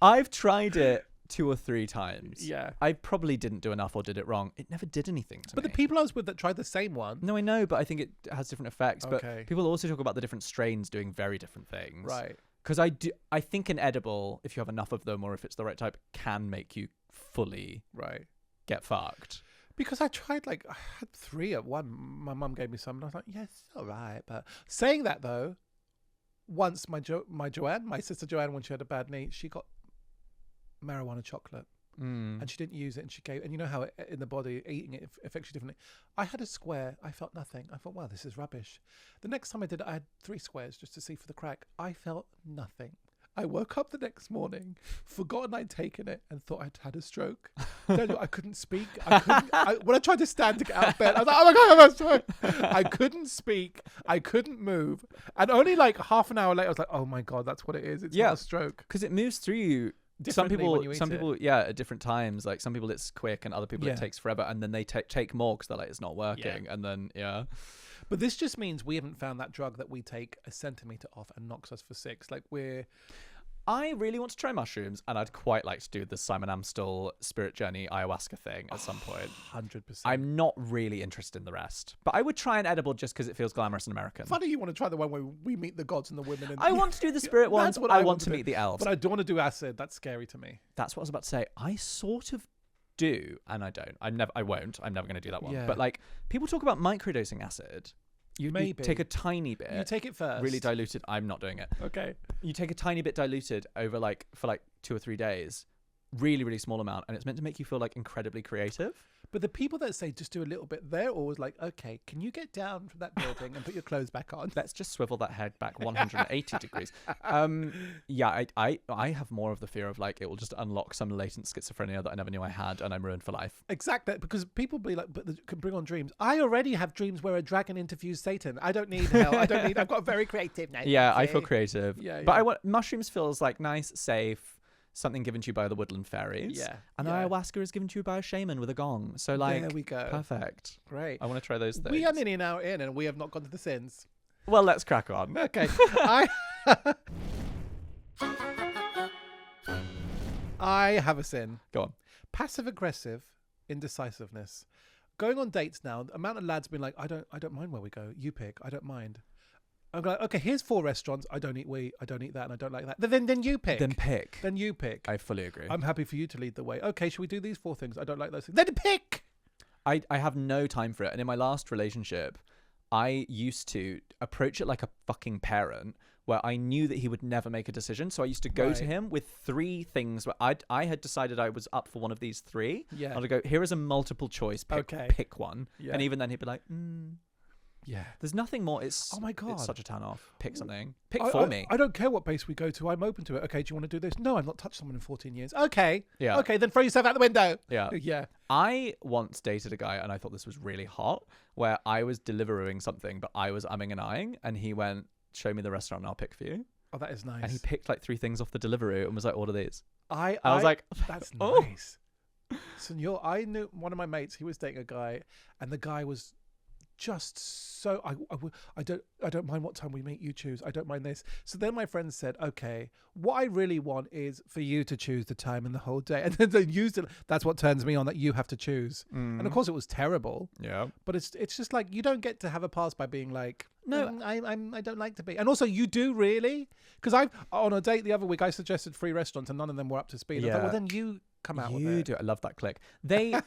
I've tried it 2 or 3 times. Yeah. I probably didn't do enough or did it wrong. It never did anything to me. But the people I was with that tried the same one. No, I know, but I think it has different effects. Okay. But people also talk about the different strains doing very different things. Right. Because I think an edible, if you have enough of them or if it's the right type, can make you fully get fucked. Because I tried, I had 3 at one. My mum gave me some, and I was like, yes, it's all right. But saying that, though, once my sister Joanne, when she had a bad knee, she got marijuana chocolate. And she didn't use it, and she gave, and you know how in the body, eating it affects you differently. I had a square. I felt nothing. I thought, wow, this is rubbish. The next time I did it, I had 3 squares just to see for the crack. I felt nothing. I woke up the next morning, forgotten I'd taken it, and thought I'd had a stroke. Daniel, I couldn't speak. When I tried to stand to get out of bed, I was like, oh my God, I have a stroke. I couldn't speak. I couldn't move. And only half an hour later, I was like, oh my God, that's what it is. It's not a stroke. Because it moves through you. Some people, at different times. Like some people, it's quick, and other people, it takes forever, and then they take more because they're like, it's not working, and then But this just means we haven't found that drug that we take a centimeter off and knocks us for 6. I really want to try mushrooms, and I'd quite like to do the Simon Amstel Spirit Journey ayahuasca thing at some point. 100%. I'm not really interested in the rest, but I would try an edible just because it feels glamorous and American. Funny you want to try the one where we meet the gods and the women. And I want to do the spirit ones. That's what I want to meet the elves. But I don't want to do acid. That's scary to me. That's what I was about to say. I sort of do, and I don't. I won't. I'm never going to do that one. Yeah. But like, people talk about microdosing acid. You Maybe. take a tiny bit. You take it first. Really diluted. I'm not doing it. Okay. You take a tiny bit diluted over for 2 or 3 days. Really, really small amount. And it's meant to make you feel like incredibly creative. But the people that say just do a little bit, they're always like, okay, can you get down from that building and put your clothes back on? Let's just swivel that head back 180 degrees. Yeah, I have more of the fear of like it will just unlock some latent schizophrenia that I never knew I had, and I'm ruined for life. Exactly, because people be like, but can bring on dreams. I already have dreams where a dragon interviews Satan. I don't need hell. I've got a very creative night. Yeah, I feel creative. Yeah, but I want mushrooms feels like nice, safe. Something given to you by the woodland fairies. Yeah. And ayahuasca is given to you by a shaman with a gong. So there we go. Perfect. Great. I want to try those things. We are nearly an hour in and we have not gone to the sins. Well, let's crack on. Okay. I have a sin. Go on. Passive aggressive indecisiveness. Going on dates now, the amount of lads been like, I don't mind where we go. You pick. I don't mind. I'm like, okay, here's 4 restaurants. I don't eat wheat. I don't eat that, and I don't like that. Then you pick. Then you pick. I fully agree. I'm happy for you to lead the way. Okay, should we do these 4 things? I don't like those things. Then pick. I have no time for it. And in my last relationship, I used to approach it like a fucking parent, where I knew that he would never make a decision. So I used to go to him with 3 things where I had decided I was up for one of these 3. Yeah. I'd go, here is a multiple choice. Pick one. Yeah. And even then he'd be like, Yeah. There's nothing more. It's oh my God. It's such a turn off. Pick something. Pick for me. I don't care what base we go to. I'm open to it. Okay, do you want to do this? No, I've not touched someone in 14 years. Okay. Yeah. Okay, then throw yourself out the window. Yeah. Yeah. I once dated a guy and I thought this was really hot, where I was delivering something, but I was umming and ahhing, and he went, show me the restaurant and I'll pick for you. Oh, that is nice. And he picked like 3 things off the Deliveroo and was like, order these. I was like, that's oh. nice. Senor, I knew one of my mates, he was dating a guy, and the guy was just so I don't mind what time we meet, you choose. I don't mind this. So then my friend said, okay, what I really want is for you to choose the time and the whole day. And then they used it. That's what turns me on, that you have to choose. And of course it was terrible. Yeah. But it's just like, you don't get to have a pass by being like, no, I don't like to be. And also you do really, because on a date the other week I suggested 3 restaurants and none of them were up to speed. I thought, well then you come out with it. You do. I love that click. They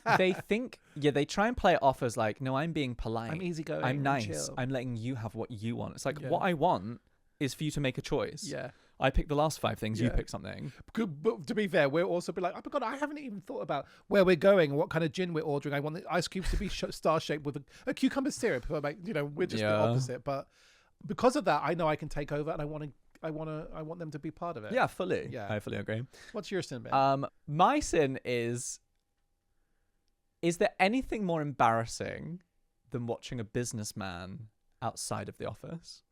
think, they try and play it off as like, no, I'm being polite. I'm easygoing. I'm nice. Chill. I'm letting you have what you want. It's like, what I want is for you to make a choice. Yeah. I pick the last 5 things, you pick something. But to be fair, we'll also be like, oh my God, I haven't even thought about where we're going and what kind of gin we're ordering. I want the ice cubes to be star-shaped with a cucumber syrup. Like, we're just the opposite. But because of that, I know I can take over, and I want them to be part of it. Yeah, fully. Yeah. I fully agree. What's your sin, Ben? My sin is there anything more embarrassing than watching a businessman outside of the office?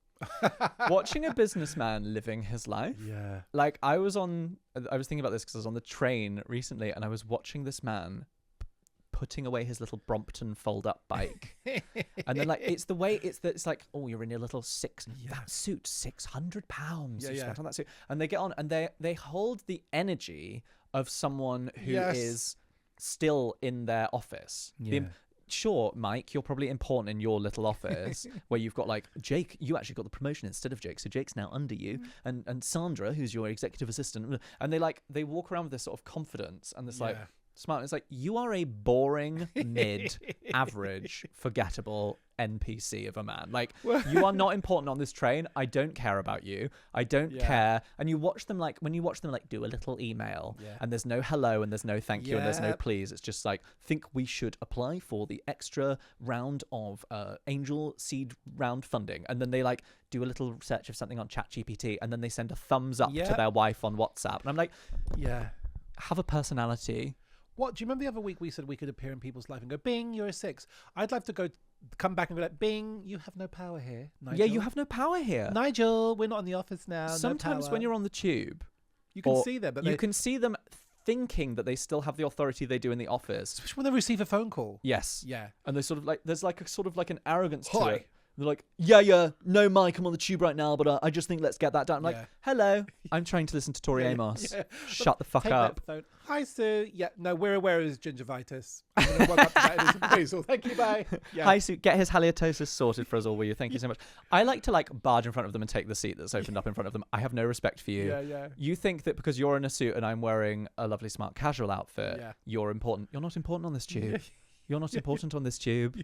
Watching a businessman living his life. Yeah. Like I was thinking about this because I was on the train recently and I was watching this man putting away his little Brompton fold-up bike. And then like it's like, oh, you're in your little that suit, £600 you spent on that suit. And they get on and they hold the energy of someone who is still in their office. Sure, Mike, you're probably important in your little office where you've got like Jake, you actually got the promotion instead of Jake, so Jake's now under you, and Sandra, who's your executive assistant, and they walk around with this sort of confidence and this like smart. It's like, you are a boring, mid, average, forgettable NPC of a man. Like, you are not important on this train. I don't care about you. I don't care. And you watch them like, when you watch them like do a little email and there's no hello and there's no thank you and there's no please. It's just like, think we should apply for the extra round of angel seed round funding. And then they like do a little search of something on ChatGPT and then they send a thumbs up to their wife on WhatsApp. And I'm like, have a personality. What, do you remember the other week we said we could appear in people's life and go, Bing, you're a 6? I'd love to come back and be like, Bing, you have no power here, Nigel. Yeah, you have no power here. Nigel, we're not in the office now. Sometimes when you're on the tube, you can see them. You can see them thinking that they still have the authority they do in the office. Especially when they receive a phone call. Yes. Yeah. And they sort of like, there's like a sort of like an arrogance to it. They're like, yeah, no, Mike, I'm on the tube right now, but I just think let's get that done. I'm like, hello, I'm trying to listen to Tori Amos. Yeah. Shut the fuck up. Hi, Sue. Yeah, no, we're aware of his gingivitis. I'm going to work up to that in his appraisal. Thank you, bye. Yeah. Hi, Sue. Get his halitosis sorted for us all, will you? Thank you so much. I like to barge in front of them and take the seat that's opened up in front of them. I have no respect for you. Yeah. You think that because you're in a suit and I'm wearing a lovely smart casual outfit, you're important. You're not important on this tube. You're not important on this tube.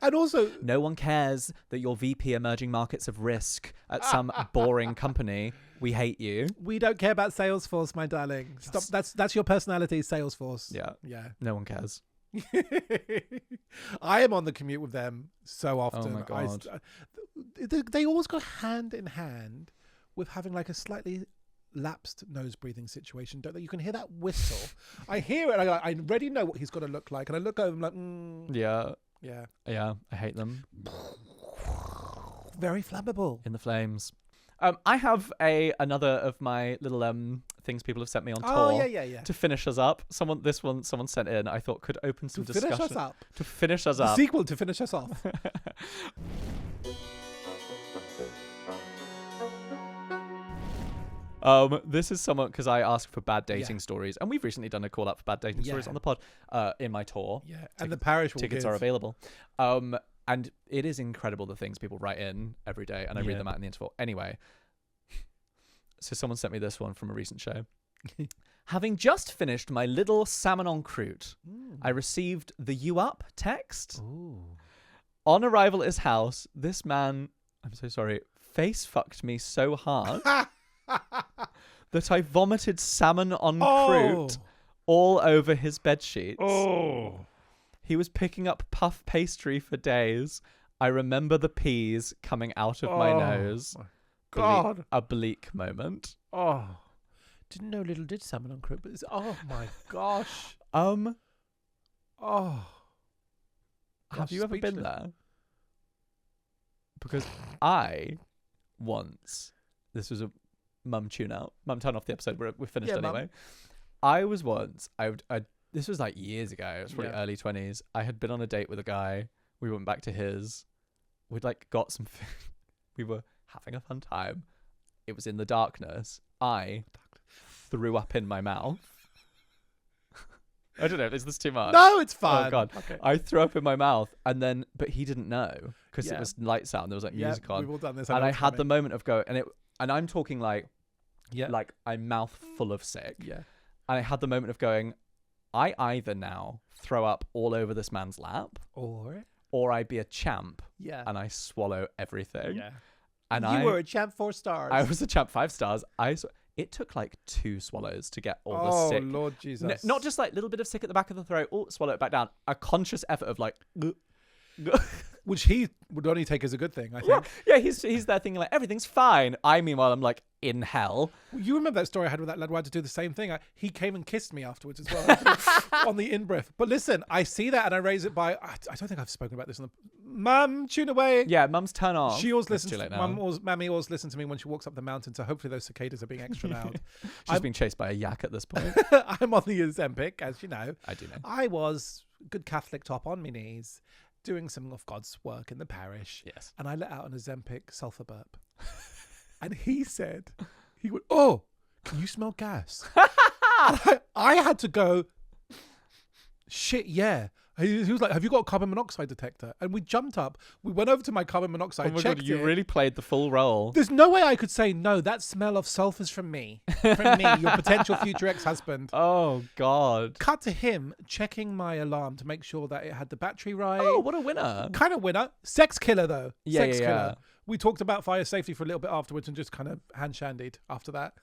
And also, no one cares that you're VP emerging markets of risk at some boring company. We hate you. We don't care about Salesforce, my darling. Stop. That's your personality, Salesforce. Yeah. No one cares. I am on the commute with them so often. Oh my God. They always go hand in hand with having like a slightly lapsed nose breathing situation, don't they? You can hear that whistle. I hear it. I already know what he's going to look like, and I look over and I'm like, yeah. I hate them. Very flammable in the flames. I have another of my little things people have sent me on tour. Oh yeah. To finish us up. Someone sent in. I thought could open some discussion. To finish us up. The sequel to finish us off. This is someone, because I asked for bad dating stories, and we've recently done a call out for bad dating stories on the pod in my tour. Yeah, and the parish tickets are available. And it is incredible the things people write in every day, and I read them out in the interval. Anyway, so someone sent me this one from a recent show. Having just finished my Lidl Salmon on Croute, I received the "you up" text. Ooh. On arrival at his house, this man, I'm so sorry, face fucked me so hard that I vomited salmon on Croute all over his bedsheets. Oh. He was picking up puff pastry for days. I remember the peas coming out of my nose. My God. A bleak moment. Oh. Didn't know Lidl did salmon on Croute, but oh my gosh. Oh. Gosh, have you ever been there? Because I once, this was a mum tune out, mum turn off the episode, we're finished anyway. Mum. I was once, this was like years ago, it was probably early 20s. I had been on a date with a guy. We went back to his. We'd got some food. We were having a fun time. It was in the darkness. I threw up in my mouth. I don't know, is this too much? No, it's fine. Oh God. Okay. I threw up in my mouth, and then, but he didn't know because it was lights out and there was music on. We've all done this. And I had the moment of going, and I'm talking like I'm mouth full of sick. Yeah. And I had the moment of going, I either now throw up all over this man's lap, or I be a champ, and I swallow everything. Yeah. And you were a champ 4 stars. I was a champ 5 stars. It took 2 swallows to get all the sick. Oh Lord Jesus! Not just a little bit of sick at the back of the throat. Swallow it back down. A conscious effort of which he would only take as a good thing, I think. Yeah, he's there thinking everything's fine. I meanwhile I'm in hell. Well, you remember that story I had with that lad who had to do the same thing? He came and kissed me afterwards as well on the in-breath. But listen, I see that and I raise it by. I don't think I've spoken about this on the. Mum, tune away. Yeah, Mum's turn off. She always listens. Mammy always listens to me when she walks up the mountain. So hopefully those cicadas are being extra loud. She's being chased by a yak at this point. I'm on the Ozempic, as you know. I do know. I was good Catholic top on my knees, doing some of God's work in the parish. Yes. And I let out an Ozempic sulfur burp. And he went, "Oh, can you smell gas?" I had to go, "Shit, yeah." He was like, "Have you got a carbon monoxide detector?" And we jumped up. We went over to my carbon monoxide. Oh my checked God, you it. really played the full role. There's no way I could say, "No, that smell of sulfur's from me." From me, your potential future ex-husband. Oh God. Cut to him checking my alarm to make sure that it had the battery right. Oh, what a winner. Kind of winner. Sex killer, though. Yeah, Sex killer. We talked about fire safety for a little bit afterwards and just kind of hand-shandied after that.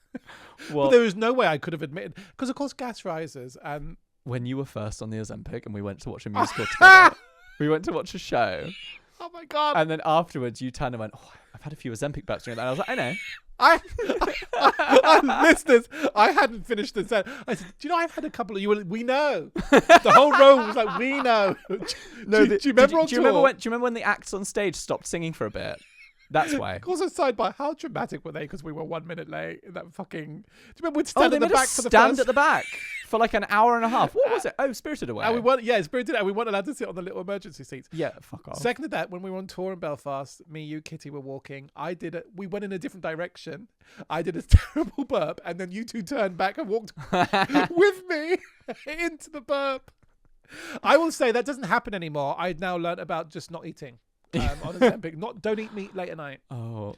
Well, but there was no way I could have admitted. Because, of course, gas rises and... When you were first on the Ozempic and we went to watch a musical together, we went to watch a show. Oh, my God. And then afterwards, you turned and went, "Oh, I've had a few Ozempic burps during that." And I was like, I know. Listeners, I hadn't finished the set. I said, "Do you know I've had a couple of you? We know." The whole row was like, "We know." Do you remember on tour? Do you remember when the acts on stage stopped singing for a bit? That's why. Also, sidebar, how dramatic were they? Because we were 1 minute late. In that fucking. Do you remember we'd Oh, stand they at the made back us for the stand first. at the back for like an hour and a half. What was it? Oh, Spirited Away. And we weren't, yeah, Spirited, and we weren't allowed to sit on the little emergency seats. Yeah, fuck off. Second to that, when we were on tour in Belfast, me, you, Kitty were walking. We went in a different direction. I did a terrible burp, and then you two turned back and walked with me into the burp. I will say that doesn't happen anymore. I've now learned about just not eating. On Ozempic. Don't eat meat late at night. Oh,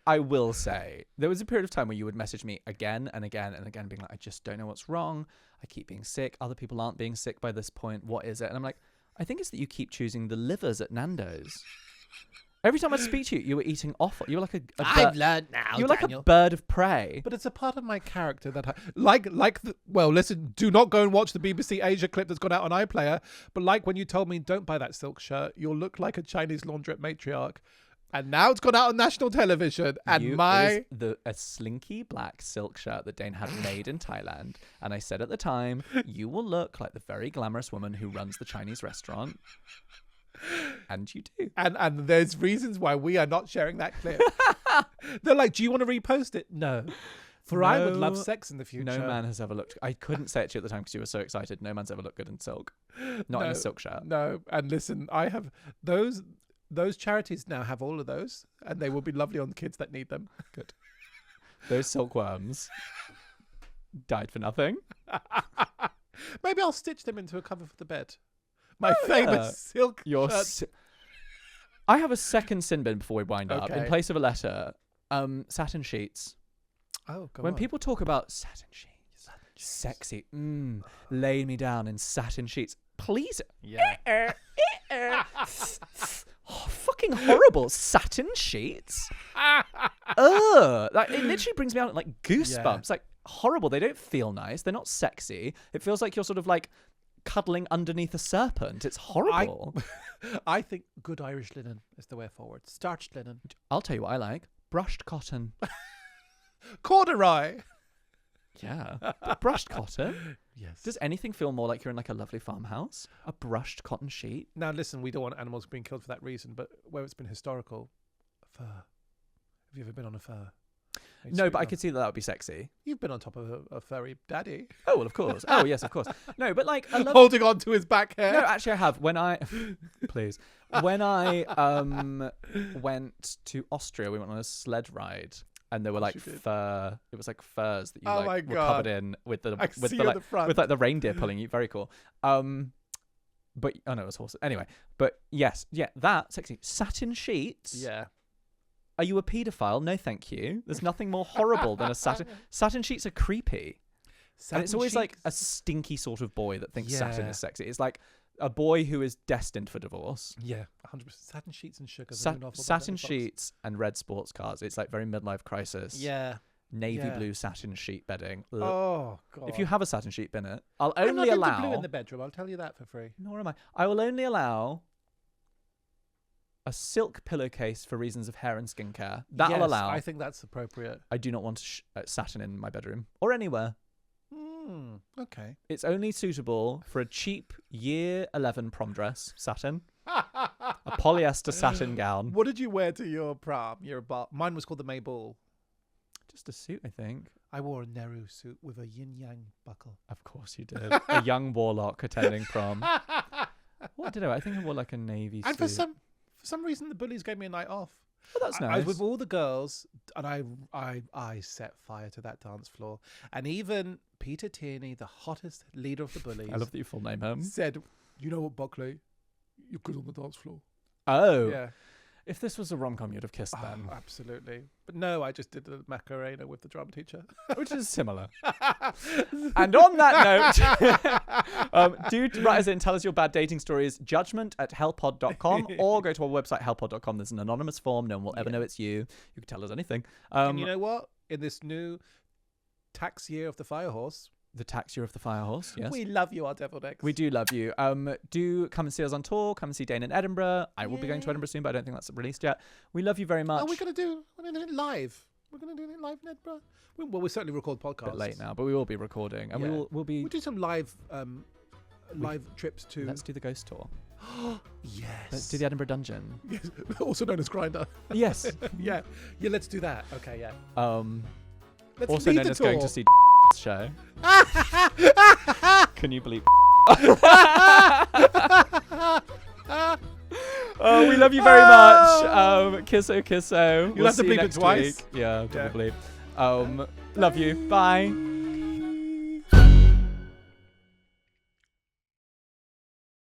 I will say, there was a period of time where you would message me again and again and again, being like, I just don't know what's wrong. I keep being sick. Other people aren't being sick by this point. What is it? And I'm like, I think it's that you keep choosing the livers at Nando's. Every time I speak to you, you were eating offal. You were like I've learned now. You were like a bird of prey. But it's a part of my character that, listen, do not go and watch the BBC Asia clip that's gone out on iPlayer. But like when you told me, don't buy that silk shirt, you'll look like a Chinese laundrette matriarch. And now it's gone out on national television. And a slinky black silk shirt that Dane had made in Thailand. And I said at the time, you will look like the very glamorous woman who runs the Chinese restaurant. And you do. And there's reasons why we are not sharing that clip. They're like, do you want to repost it? No. I would love sex in the future. No man has ever looked... I couldn't say it to you at the time because you were so excited. No man's ever looked good in silk. Not in a silk shirt. No. And listen, I have... Those charities now have all of those. And they will be lovely on the kids that need them. Good. Those silkworms died for nothing. Maybe I'll stitch them into a cover for the bed. My famous silk shirt. I have a second sin bin before we wind up. Okay. In place of a letter, satin sheets. Oh, go when on. people talk about satin sheets, sexy, lay me down in satin sheets. Please. Yeah. Oh, fucking horrible. Satin sheets. Ugh. Like, it literally brings me out like goosebumps. Yeah. Like, horrible. They don't feel nice. They're not sexy. It feels like you're sort of like cuddling underneath a serpent. It's horrible. I think good Irish linen is the way forward. Starched linen. I'll tell you what I like. Brushed cotton. Corduroy. Yeah. But brushed cotton. Yes. Does anything feel more like you're in like a lovely farmhouse? A brushed cotton sheet? Now listen, we don't want animals being killed for that reason, but where it's been historical, fur. Have you ever been on a fur? No, but I could see that would be sexy. You've been on top of a furry daddy. Oh, well, of course. Oh, yes, of course. No, but like... Holding on to his back hair. No, actually I have. When I... Please. When I went to Austria, we went on a sled ride. And there were like fur. It was like furs that you were covered in with the reindeer pulling you. Very cool. But oh no, it was horses. Anyway, but yes, yeah, that sexy satin sheets. Yeah. Are you a paedophile? No, thank you. There's nothing more horrible than a satin sheets are creepy. And it's always like a stinky sort of boy that thinks satin is sexy. It's like a boy who is destined for divorce. Yeah, 100%. Satin sheets and sugar. Satin sheets and red sports cars. It's like very midlife crisis. Yeah. Navy blue satin sheet bedding. Ugh. Oh, God. If you have a satin sheet bin it, I'm not into blue in the bedroom. I'll tell you that for free. Nor am I. I will only allow a silk pillowcase for reasons of hair and skincare. That'll allow. I think that's appropriate. I do not want satin in my bedroom or anywhere. Okay. It's only suitable for a cheap year 11 prom dress, satin. A polyester satin gown. What did you wear to your prom? Mine was called the May Ball. Just a suit, I think. I wore a Nehru suit with a yin-yang buckle. Of course you did. A young warlock attending prom. What did I wear? I think I wore like a navy suit. And for some reason, the bullies gave me a night off. Oh, that's nice. I was with all the girls, and I set fire to that dance floor. And even Peter Tierney, the hottest leader of the bullies, I love that you full name him, said, "You know what, Buckley? You're good on the dance floor." Oh, yeah. If this was a rom-com, you'd have kissed them. Absolutely. But no, I just did the Macarena with the drama teacher. Which is similar. And on that note, do write us in, tell us your bad dating stories, judgment@hellpod.com, or go to our website, hellpod.com. There's an anonymous form. No one will ever know it's you. You can tell us anything. And you know what? In this new tax year of the Firehorse, the tax year of the Firehorse, yes. We love you, our deviled eggs. We do love you. Do come and see us on tour. Come and see Dane in Edinburgh. I will be going to Edinburgh soon, but I don't think that's released yet. We love you very much. We're going to do it live. We're going to do it live in Edinburgh. We'll certainly record podcasts. A bit late now, but we will be recording. And we'll do some live trips to... Let's do the ghost tour. Yes. Let's do the Edinburgh Dungeon. Yes. Also known as Grindr. Yes. Yeah. Yeah, let's do that. Okay, yeah. Let's Also lead known the as going tour. to see show. Can you believe? Oh, we love you very much. Kisso. You'll have to bleep it twice. Week. Yeah, double bleep. Love you. Bye.